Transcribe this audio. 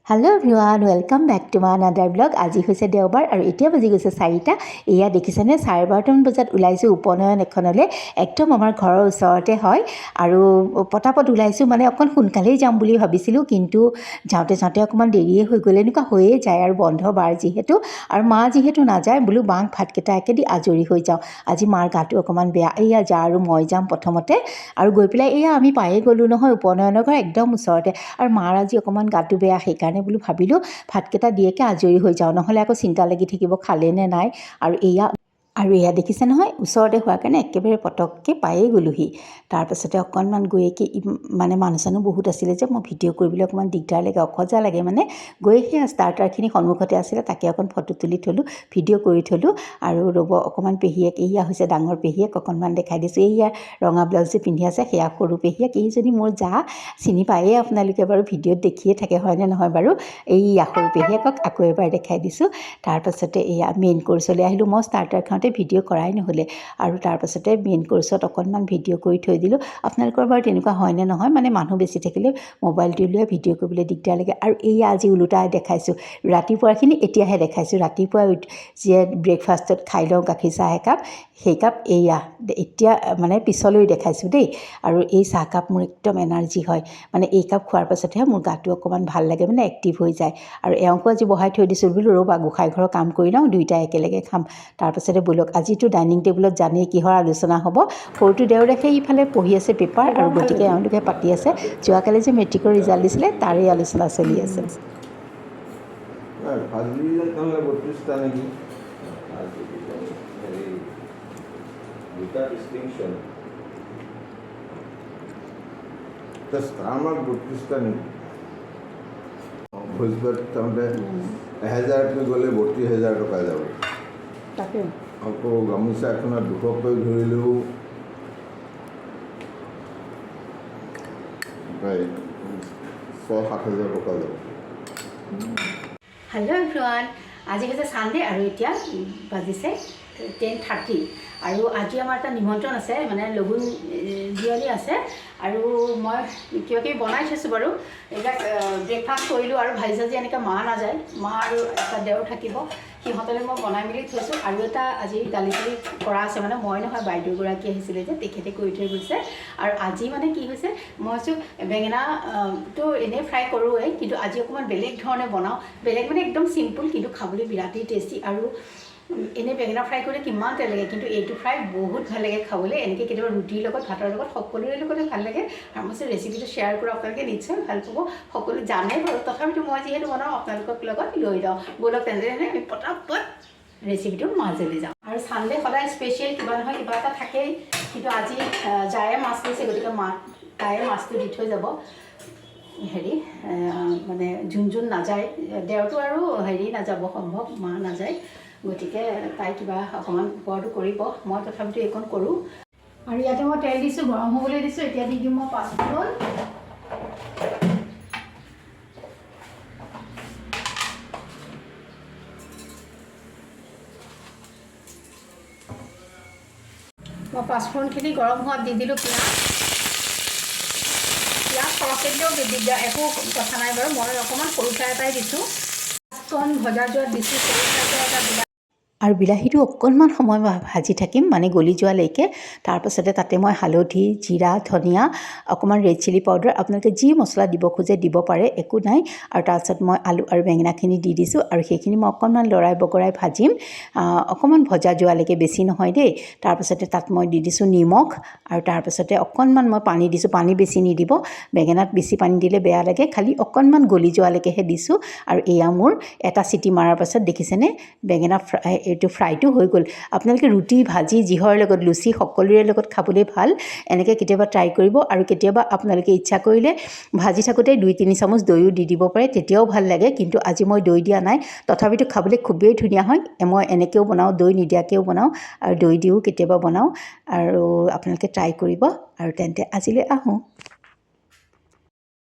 Hello' everyone, welcome back to my another blog. আজি হৈছে দেওবাৰ আৰু এতিয়া বাজি গৈছে 4টা। এয়া দেখিছেনে, 12:30 বজাত ওলাইছোঁ উপনয়ন এখনলৈ। একদম আমাৰ ঘৰৰ ওচৰতে হয় আৰু পটাপট ওলাইছোঁ, মানে অকণ সোনকালেই যাম বুলি ভাবিছিলোঁ, কিন্তু যাওঁতে অকণমান দেৰিয়ে হৈ গ'ল। এনেকুৱা হৈয়ে যায় আৰু বন্ধ বাৰ যিহেতু, আৰু মা যিহেতু নাযায়, বোলো মাক ভাতকেইটা একেদি আজৰি হৈ যাওঁ। আজি মাৰ গাটো অকণমান বেয়া। এয়া যা আৰু মই যাম প্ৰথমতে, আৰু গৈ পেলাই এয়া আমি পায়ে গ'লোঁ নহয় উপনয়নৰ ঘৰ একদম ওচৰতে। আৰু মাৰ আজি অকণমান গাটো বেয়া, সেইকাৰণে বোলো ভাবিলোঁ ভাতকেইটা দিয়েকে আজৰি হৈ যাওঁ, নহ'লে আকৌ চিন্তা লাগি থাকিব খালে নে নাই। আৰু এয়া দেখিছে নহয়, ওচৰতে হোৱাৰ কাৰণে একেবাৰে পটককৈ পায়েই গ'লোহি। তাৰপাছতে অকণমান গৈকে মানে মানুহ চানুহ বহুত আছিলে যে, মই ভিডিঅ' কৰিবলৈ অকণমান দিগদাৰ লাগে, অখজা লাগে মানে। গৈ সেই ষ্টাৰ্টাৰখিনি সন্মুখতে আছিলে, তাকে অকণ ফটো তুলি থ'লোঁ, ভিডিঅ' কৰি থ'লোঁ। আৰু ৰ'ব অকণমান পেহীয়েক, এয়া হৈছে ডাঙৰ পেহীয়েক, অকণমান দেখাই দিছোঁ। এইয়া ৰঙা ব্লাউজ যে পিন্ধি আছে সেয়া সৰু পেহীয়েক। এইজনী মোৰ যা, চিনি পায়েই আপোনালোকে বাৰু, ভিডিঅ'ত দেখিয়ে থাকে হয়নে নহয় বাৰু। এই সৰু পেহীয়েকক আকৌ এবাৰ দেখাই দিছোঁ। তাৰপাছতে এয়া মেইন কৰ্চলৈ আহিলোঁ। মই ষ্টাৰ্টাৰ খাওঁতে ভিডিঅ' কৰাই নহ'লে, আৰু তাৰপাছতে মেইন কৰ্চত অকণমান ভিডিঅ' কৰি থৈ দিলোঁ। আপোনালোকৰ বাৰু তেনেকুৱা হয়নে নহয়, মানে মানুহ বেছি থাকিলে মোবাইলটো লৈ ভিডিঅ' কৰিবলৈ দিগদাৰ লাগে। আৰু এইয়া আজি ওলোটাই দেখাইছোঁ, ৰাতিপুৱাৰখিনি এতিয়াহে দেখাইছোঁ। ৰাতিপুৱা যিয়ে ব্ৰেকফাষ্টত খাই লওঁ গাখীৰ চাহ একাপ, সেই কাপ এয়া এতিয়া মানে পিছলৈ দেখাইছোঁ দেই। আৰু এই চাহকাপ মোৰ একদম এনাৰ্জি হয়, মানে এই কাপ খোৱাৰ পাছতহে মোৰ গাটো অকণমান ভাল লাগে, মানে এক্টিভ হৈ যায়। আৰু এওঁকো আজি বহাই থৈ দিছোঁ, বোলো ৰ'বা গোঁসাই ঘৰৰ কাম কৰি লওঁ, দুয়োটাই একেলগে খাম। তাৰপাছতে ব'লক, আজিতো ডাইনিং টেবুলত জানেই কিহৰ আলোচনা হ'ব। সৰুটো দেওৰেখে ইফালে পঢ়ি আছে পেপাৰ, আৰু গতিকে এওঁলোকে পাতি আছে যোৱাকালি যে মেট্ৰিকৰ ৰিজাল্ট দিছিলে তাৰেই আলোচনা চলি আছে। ভোজভাত খাওঁতে 1000কৈ গ'লে 32,000 টকা যাব। তাকে আকৌ গামোচা এখনত 200কৈ ধৰিলেও প্ৰায় 6-7,000 টকা যাব। হেল্ল' এভৰিৱান, আজি হৈছে ছানডে আৰু এতিয়া বাজিছে 10:30। আৰু আজি আমাৰ এটা নিমন্ত্ৰণ আছে, মানে লগুণ দিয়নি আছে। আৰু মই কিবা কিবি বনাই থৈছোঁ বাৰু। এইবিলাক ব্ৰেকফাষ্ট কৰিলোঁ, আৰু ভাজি চাজি এনেকৈ মা নাযায়, মা আৰু এটা দেওৰ থাকিব, সিহঁতলৈ মই বনাই মেলি থৈছোঁ। আৰু এটা আজি দালি চালি কৰা আছে, মানে মই নহয় বাইদেউগৰাকী আহিছিলে যে তেখেতে কৰি থৈ গৈছে। আৰু আজি মানে কি হৈছে, মই ভাবিছোঁ বেঙেনাটো এনেই ফ্ৰাই কৰোঁৱেই, কিন্তু আজি অকণমান বেলেগ ধৰণে বনাওঁ। বেলেগ মানে একদম চিম্পুল, কিন্তু খাবলৈ বিৰাটেই টেষ্টি। আৰু এনেই বেঙেনা ফ্ৰাই কৰিলে কিমান তেল লাগে, কিন্তু এইটো ফ্ৰাই বহুত ভাল লাগে খাবলৈ। এনেকৈ কেতিয়াবা ৰুটিৰ লগত, ভাতৰ লগত, সকলোৰে লগতে ভাল লাগে। আৰু মই ৰেচিপিটো শ্বেয়াৰ কৰোঁ, আপোনালোকে নিশ্চয় ভাল পাব। সকলো জানে বাৰু, তথাপিতো মই যিহেতু বনাওঁ আপোনালোকক লগত লৈ যাওঁ। ব'লক তেনেদৰে আমি পটাপট ৰেচিপিটোৰ মাজলৈ যাওঁ। আৰু ছানডে সদায় স্পেচিয়েল কিবা নহয় কিবা এটা থাকেই, কিন্তু আজি জায়ে মাছ লৈছে, গতিকে তায়ে মাছটো দি থৈ যাব। মানে যোন নাযায়, দেওৰটো আৰু নাযাব সম্ভৱ, মা নাযায়, গতিকে তাই কিবা অকণমান ওপৰটো কৰিব, মই তথাপিতো এইকণ কৰোঁ। আৰু ইয়াতে মই তেল দিছোঁ, গৰম হ'বলৈ দিছোঁ। এতিয়া দি দিওঁ মই পাঁচফোৰণ। মই পাঁচফোৰণখিনি গৰম হোৱাত দি দিলোঁ পিঁয়াজ সৰহকৈ দিলেও দিগদাৰ, একো কথা নাই বাৰু। মই অকণমান সৰু চাই এটাই দিছোঁ। পাঁচফোৰণ ভজা যোৱাত দিছোঁ সৰু চাই এটা। আৰু বিলাহীটো অকণমান সময় ভাজি থাকিম, মানে গলি যোৱালৈকে। তাৰপাছতে তাতে মই হালধি, জিৰা, ধনিয়া, অকণমান ৰেড চিলি পাউডাৰ, আপোনালোকে যি মছলা দিব খোজে দিব পাৰে, একো নাই। আৰু তাৰপিছত মই আলু আৰু বেঙেনাখিনি দি দিছোঁ, আৰু সেইখিনি মই অকণমান লৰাই বগৰাই ভাজিম, অকণমান ভজা যোৱালৈকে, বেছি নহয় দেই। তাৰপাছতে তাত মই দি দিছোঁ নিমখ, আৰু তাৰপাছতে অকণমান মই পানী দিছোঁ। পানী বেছি নিদিব, বেঙেনাত বেছি পানী দিলে বেয়া লাগে, খালি অকণমান গলি যোৱালৈকেহে দিছোঁ। আৰু এয়া মোৰ এটা চিটি মৰাৰ পাছত দেখিছেনে, বেঙেনা ফ্ৰাইটো হৈ গ'ল। আপোনালোকে ৰুটি, ভাজি, যিহৰ লগত, লুচি, সকলোৰে লগত খাবলৈ ভাল। এনেকৈ কেতিয়াবা ট্ৰাই কৰিব। আৰু কেতিয়াবা আপোনালোকে ইচ্ছা কৰিলে ভাজি থাকোঁতে 2-3 চামুচ দৈও দি দিব পাৰে, তেতিয়াও ভাল লাগে। কিন্তু আজি মই দৈ দিয়া নাই, তথাপিতো খাবলৈ খুবেই ধুনীয়া হয়। মই এনেকৈও বনাওঁ, দৈ নিদিয়াকৈও বনাওঁ, আৰু দৈ দিও কেতিয়াবা বনাওঁ। আৰু আপোনালোকে ট্ৰাই কৰিব। আৰু তেন্তে আজিলৈ আহোঁ।